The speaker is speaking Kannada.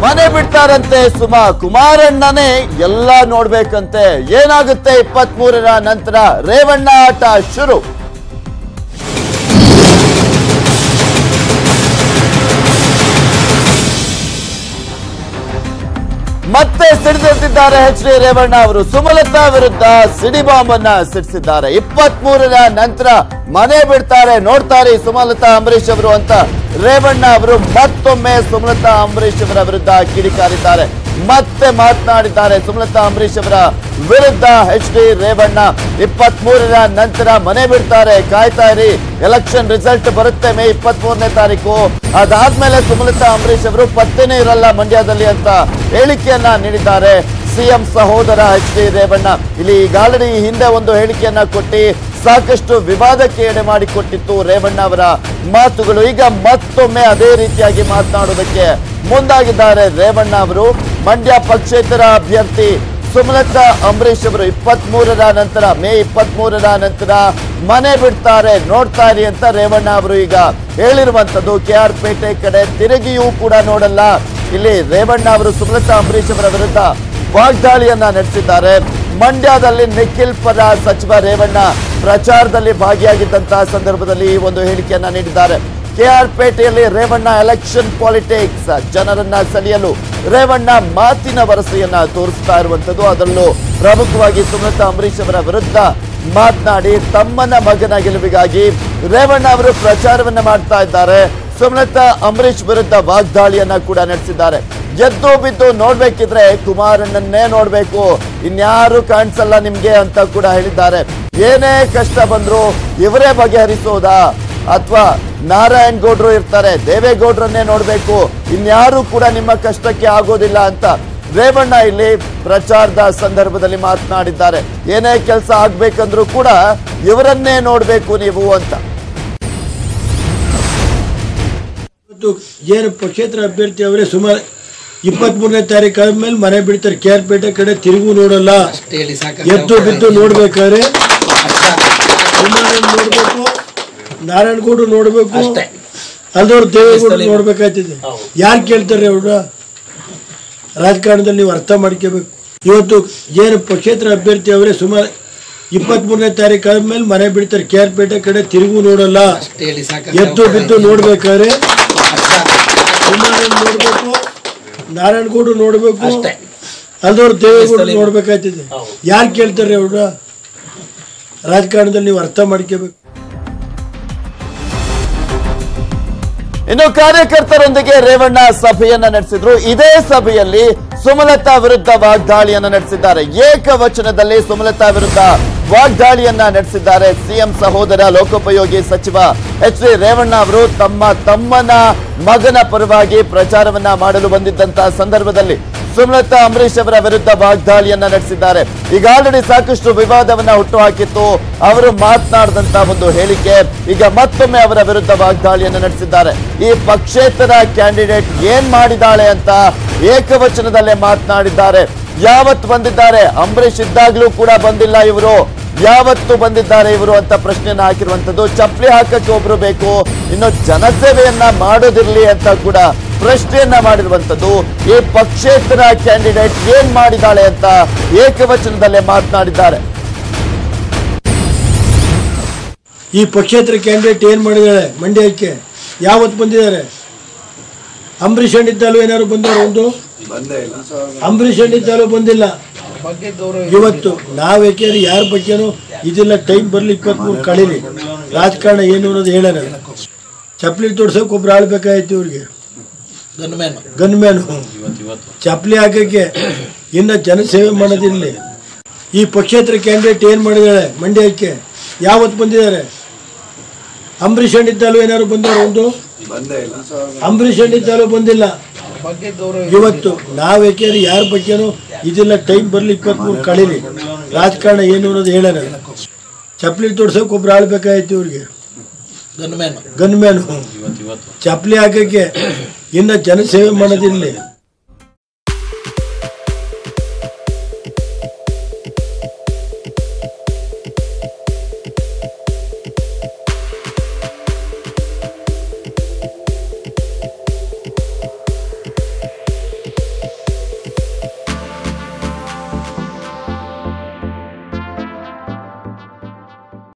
ಮನೆ ಬಿಡ್ತಾರಂತೆ ಸುಮಾ. ಕುಮಾರಣ್ಣನೇ ಎಲ್ಲ ನೋಡ್ಬೇಕಂತೆ. ಏನಾಗುತ್ತೆ 23ರ ನಂತರ? ರೇವಣ್ಣ ಆಟ ಶುರು. ಮತ್ತೆ ಸಿಡಿದೆದ್ದಿದ್ದಾರೆ ಎಚ್ ಡಿ ರೇವಣ್ಣ ಅವರು. ಸುಮಲತಾ ವಿರುದ್ಧ ಸಿಡಿ ಬಾಂಬ್ ಅನ್ನ ಸಿಡಿಸಿದ್ದಾರೆ. 23ರ ನಂತರ ಮನೆ ಬಿಡ್ತಾರೆ, ನೋಡ್ತಾರೆ ಸುಮಲತಾ ಅಂಬರೀಶ್ ಅವರು ಅಂತ ರೇವಣ್ಣ ಅವರು ಮತ್ತೊಮ್ಮೆ ಸುಮಲತಾ ಅಂಬರೀಶ್ ಅವರ ವಿರುದ್ಧ ಕಿಡಿಕಾರಿದ್ದಾರೆ. ಮತ್ತೆ ಮಾತನಾಡಿದ್ದಾರೆ ಸುಮಲತಾ ಅಂಬರೀಶ್ ಅವರ ವಿರುದ್ಧ ಎಚ್ ಡಿ ರೇವಣ್ಣ. 23ರ ನಂತರ ಮನೆ ಬಿಡ್ತಾರೆ, ಕಾಯ್ತಾ ಇರಿ, ಎಲೆಕ್ಷನ್ ರಿಸಲ್ಟ್ ಬರುತ್ತೆ ಮೇ 23ನೇ ತಾರೀಕು. ಅದಾದ್ಮೇಲೆ ಸುಮಲತಾ ಅಂಬರೀಶ್ ಅವರು ಪತ್ತೆನೇ ಇರಲ್ಲ ಮಂಡ್ಯದಲ್ಲಿ ಅಂತ ಹೇಳಿಕೆಯನ್ನ ನೀಡಿದ್ದಾರೆ ಸಿಎಂ ಸಹೋದರ ಎಚ್ ಡಿ ರೇವಣ್ಣ. ಇಲ್ಲಿ ಈಗಾಗಲೇ ಹಿಂದೆ ಒಂದು ಹೇಳಿಕೆಯನ್ನ ಕೊಟ್ಟು ಸಾಕಷ್ಟು ವಿವಾದಕ್ಕೆ ಎಡೆ ಮಾಡಿಕೊಟ್ಟಿತ್ತು ರೇವಣ್ಣ ಅವರ ಮಾತುಗಳು. ಈಗ ಮತ್ತೊಮ್ಮೆ ಅದೇ ರೀತಿಯಾಗಿ ಮಾತನಾಡೋದಕ್ಕೆ ಮುಂದಾಗಿದ್ದಾರೆ ರೇವಣ್ಣ ಅವರು. ಮಂಡ್ಯ ಪಕ್ಷೇತರ ಅಭ್ಯರ್ಥಿ ಸುಮಲತಾ ಅಂಬರೀಶ್ ಅವರು 23ರ ನಂತರ ಮೇ 23ರ ನಂತರ ಮನೆ ಬಿಡ್ತಾರೆ, ನೋಡ್ತಾ ಇರಿ ಅಂತ ರೇವಣ್ಣ ಅವರು ಈಗ ಹೇಳಿರುವಂತದ್ದು. KR ಪೇಟೆ ಕಡೆ ತಿರುಗಿಯೂ ಕೂಡ ನೋಡಲ್ಲ. ಇಲ್ಲಿ ರೇವಣ್ಣ ಅವರು ಸುಮಲತಾ ಅಂಬರೀಶ್ ಅವರ ವಿರುದ್ಧ ವಾಗ್ದಾಳಿಯನ್ನ ನಡೆಸಿದ್ದಾರೆ. ಮಂಡ್ಯದಲ್ಲಿ ನಿಖಿಲ್ ಪರ ಸಚಿವ ರೇವಣ್ಣ ಪ್ರಚಾರದಲ್ಲಿ ಭಾಗಿಯಾಗಿದ್ದಂತಹ ಸಂದರ್ಭದಲ್ಲಿ ಈ ಒಂದು ಹೇಳಿಕೆಯನ್ನ ನೀಡಿದ್ದಾರೆ. KR ಪೇಟೆಯಲ್ಲಿ ರೇವಣ್ಣ ಎಲೆಕ್ಷನ್ ಪಾಲಿಟಿಕ್ಸ್, ಜನರನ್ನ ಸೆಳೆಯಲು ರೇವಣ್ಣ ಮಾತಿನ ವರಸೆಯನ್ನ ತೋರಿಸ್ತಾ ಇರುವಂತದ್ದು. ಅದರಲ್ಲೂ ಪ್ರಮುಖವಾಗಿ ಸುಮಲತಾ ಅಂಬರೀಶ್ ಅವರ ವಿರುದ್ಧ ಮಾತನಾಡಿ ತಮ್ಮನ ಮಗನ ಗೆಲುವಿಗಾಗಿ ರೇವಣ್ಣ ಅವರು ಪ್ರಚಾರವನ್ನ ಮಾಡ್ತಾ ಇದ್ದಾರೆ. ಸುಮಲತಾ ಅಂಬರೀಶ್ ವಿರುದ್ಧ ವಾಗ್ದಾಳಿಯನ್ನ ಕೂಡ ನಡೆಸಿದ್ದಾರೆ. ಎದ್ದು ಬಿದ್ದು ನೋಡ್ಬೇಕಿದ್ರೆ ಕುಮಾರಣ್ಣನ್ನೇ ನೋಡ್ಬೇಕು, ಇನ್ಯಾರು ಕಾಣಿಸಲ್ಲ ನಿಮ್ಗೆ ಅಂತ ಕೂಡ ಹೇಳಿದ್ದಾರೆ. ಏನೇ ಕಷ್ಟ ಬಂದ್ರು ಇವರೇ ಬಗೆಹರಿಸೋದಾ, ಅಥವಾ ನಾರಾಯಣ್ ಗೌಡ್ರು ಇರ್ತಾರೆ, ದೇವೇಗೌಡ್ರನ್ನೇ ನೋಡ್ಬೇಕು, ಇನ್ಯಾರು ಕೂಡ ನಿಮ್ಮ ಕಷ್ಟಕ್ಕೆ ಆಗೋದಿಲ್ಲ ಅಂತ ರೇವಣ್ಣ ಇಲ್ಲಿ ಪ್ರಚಾರದ ಸಂದರ್ಭದಲ್ಲಿ ಮಾತನಾಡಿದ್ದಾರೆ. ಏನೇ ಕೆಲಸ ಆಗ್ಬೇಕಂದ್ರೂ ಕೂಡ ಇವರನ್ನೇ ನೋಡ್ಬೇಕು ನೀವು ಅಂತ. ಏನು ಪಕ್ಷೇತರ ಅಭ್ಯರ್ಥಿ ಅವರೇ ಸುಮಾರು 23ನೇ ತಾರೀಕು ಆದ್ಮೇಲೆ ಮನೆ ಬಿಡ್ತಾರೆ. KR ಪೇಟೆ ಕಡೆ ತಿರುಗು ನೋಡಲ್ಲ, ಎದ್ದು ಬಿದ್ದು ನೋಡ್ಬೇಕಾದ್ರೆ ನೋಡ್ಬೇಕು, ನಾರಾಯಣಗೌಡ ನೋಡ್ಬೇಕು, ಅಲ್ದವ್ರು ದೇವೇಗೌಡ ನೋಡ್ಬೇಕಾಯ್ತದೆ. ಯಾರು ಕೇಳ್ತಾರೆ ಅವ್ರ ರಾಜಕಾರಣದಲ್ಲಿ ನೀವು ಅರ್ಥ ಮಾಡ್ಕೋಬೇಕು. ಇವತ್ತು ಏನು ಪಕ್ಷೇತರ ಅಭ್ಯರ್ಥಿ ಅವರೇ ಸುಮಾರು 23ನೇ ತಾರೀಕು ಆದ್ಮೇಲೆ ಮನೆ ಬಿಡ್ತಾರೆ. KR ಪೇಟೆ ಕಡೆ ತಿರುಗು ನೋಡಲ್ಲ, ಎದ್ದು ಬಿದ್ದು ನೋಡ್ಬೇಕಾದ್ರೆ ನೋಡ್ಬೇಕು, ನಾರಾಯಣಗೌಡ ನೋಡ್ಬೇಕು, ಅಲ್ದವ್ರು ದೇವೇಗೌಡ ನೋಡ್ಬೇಕಾಯ್ತದೆ. ಯಾರು ಕೇಳ್ತಾರೆ ಅವ್ರ ರಾಜಕಾರಣದಲ್ಲಿ ನೀವು ಅರ್ಥ ಮಾಡ್ಕೋಬೇಕು. ಇನ್ನು ಕಾರ್ಯಕರ್ತರೊಂದಿಗೆ ರೇವಣ್ಣ ಸಭೆಯನ್ನ ನಡೆಸಿದ್ರು. ಇದೇ ಸಭೆಯಲ್ಲಿ ಸುಮಲತಾ ವಿರುದ್ಧ ವಾಗ್ದಾಳಿಯನ್ನ ನಡೆಸಿದ್ದಾರೆ. ಏಕವಚನದಲ್ಲಿ ಸುಮಲತಾ ವಿರುದ್ಧ ವಾಗ್ದಾಳಿಯನ್ನ ನಡೆಸಿದ್ದಾರೆ ಸಿಎಂ ಸಹೋದರ ಲೋಕೋಪಯೋಗಿ ಸಚಿವ ಎಚ್ ಡಿ ರೇವಣ್ಣ ಅವರು. ತಮ್ಮನ ಮಗನ ಪರವಾಗಿ ಪ್ರಚಾರವನ್ನ ಮಾಡಲು ಬಂದಿದ್ದಂತಹ ಸಂದರ್ಭದಲ್ಲಿ ಸುಮಲತಾ ಅಂಬರೀಶ್ ಅವರ ವಿರುದ್ಧ ವಾಗ್ದಾಳಿಯನ್ನ ನಡೆಸಿದ್ದಾರೆ. ಈಗ ಆಲ್ರೆಡಿ ಸಾಕಷ್ಟು ವಿವಾದವನ್ನ ಹುಟ್ಟುಹಾಕಿತ್ತು ಅವರು ಮಾತನಾಡಿದಂತಹ ಒಂದು ಹೇಳಿಕೆ. ಈಗ ಮತ್ತೊಮ್ಮೆ ಅವರ ವಿರುದ್ಧ ವಾಗ್ದಾಳಿಯನ್ನ ನಡೆಸಿದ್ದಾರೆ. ಈ ಪಕ್ಷೇತರ ಕ್ಯಾಂಡಿಡೇಟ್ ಏನ್ ಮಾಡಿದಾಳೆ ಅಂತ ಏಕವಚನದಲ್ಲೇ ಮಾತನಾಡಿದ್ದಾರೆ. ಯಾವತ್ತು ಬಂದಿದ್ದಾರೆ? ಅಂಬರೀಶ್ ಇದ್ದಾಗ್ಲೂ ಕೂಡ ಬಂದಿಲ್ಲ ಇವರು, ಯಾವತ್ತು ಬಂದಿದ್ದಾರೆ ಇವರು ಅಂತ ಪ್ರಶ್ನೆಯನ್ನ ಹಾಕಿರುವಂತದ್ದು. ಚಪ್ಪಲಿ ಹಾಕಕ್ಕೆ ಒಬ್ರು ಬೇಕು, ಇನ್ನು ಜನಸೇವೆಯನ್ನ ಮಾಡೋದಿರ್ಲಿ ಅಂತ ಕೂಡ ಪ್ರಶ್ನೆಯನ್ನ ಮಾಡಿರುವಂತದ್ದು. ಈ ಪಕ್ಷೇತರ ಕ್ಯಾಂಡಿಡೇಟ್ ಏನ್ ಮಾಡಿದಾಳೆ ಅಂತ ಏಕವಚನದಲ್ಲೇ ಮಾತನಾಡಿದ್ದಾರೆ. ಈ ಪಕ್ಷೇತರ ಕ್ಯಾಂಡಿಡೇಟ್ ಏನ್ ಮಾಡಿದಾಳೆ ಮಂಡ್ಯಕ್ಕೆ? ಯಾವತ್ತು ಬಂದಿದ್ದಾರೆ? ಅಂಬರೀಶ್ ಹಣ್ಣಿದ್ದಾಲು ಏನಾದ್ರು ಬಂದವರು? ಒಂದು ಅಂಬರೀಶ್ ಹಣ್ಣಿದ್ದಾಲು ಬಂದಿಲ್ಲ. ಇವತ್ತು ನಾವ್ ಯಾಕೆಂದ್ರೆ ಯಾರ ಬಗ್ಗೆನೂ ಇದಿಲ್ಲ, ಟೈಮ್ ಬರ್ಲಿ 23 ಕಳೀಲಿ, ರಾಜಕಾರಣ ಏನು ಅನ್ನೋದು ಹೇಳೋಣ. ಚಪ್ಪಲಿ ತೋರ್ಸಕ್ ಒಬ್ರು ಆಳ್ಬೇಕಾಯ್ತು ಇವ್ರಿಗೆ, ಗನ್ಮ್ಯಾನ್ ಚಪ್ಪಲಿ ಹಾಕಕ್ಕೆ. ಇನ್ನ ಜನಸೇವೆ ಮಾಡೋದಿರ್ಲಿ. ಈ ಪಕ್ಷೇತರ ಕ್ಯಾಂಡಿಡೇಟ್ ಏನ್ ಮಾಡಿದಾಳೆ ಮಂಡ್ಯಕ್ಕೆ? ಯಾವತ್ತು ಬಂದಿದ್ದಾರೆ? ಅಂಬರೀಶ್ ಹಣ್ಣಿದ್ದಾಲು ಏನಾದ್ರು ಬಂದವರು? ಒಂದು ಅಂಬರೀಶ್ ಹಣ್ಣಿದ್ದಾಲು ಬಂದಿಲ್ಲ. ಇವತ್ತು ನಾವ್ ಯಾಕೆಂದ್ರೆ ಯಾರ ಬಗ್ಗೆನೂ ಇದಿಲ್ಲ, ಟೈಮ್ ಬರ್ಲಿ 23 ಕಳೀಲಿ, ರಾಜಕಾರಣ ಏನು ಅನ್ನೋದು ಹೇಳೋಣ. ಚಪ್ಪಲಿ ತೋರ್ಸಕ್ ಒಬ್ರು ಆಳ್ಬೇಕಾಯ್ತು ಇವ್ರಿಗೆ, ಗನ್ಮ್ಯಾನ್ ಚಪ್ಪಲಿ ಹಾಕಕ್ಕೆ. ಇನ್ನ ಜನಸೇವೆ ಮಾಡೋದಿರ್ಲಿ.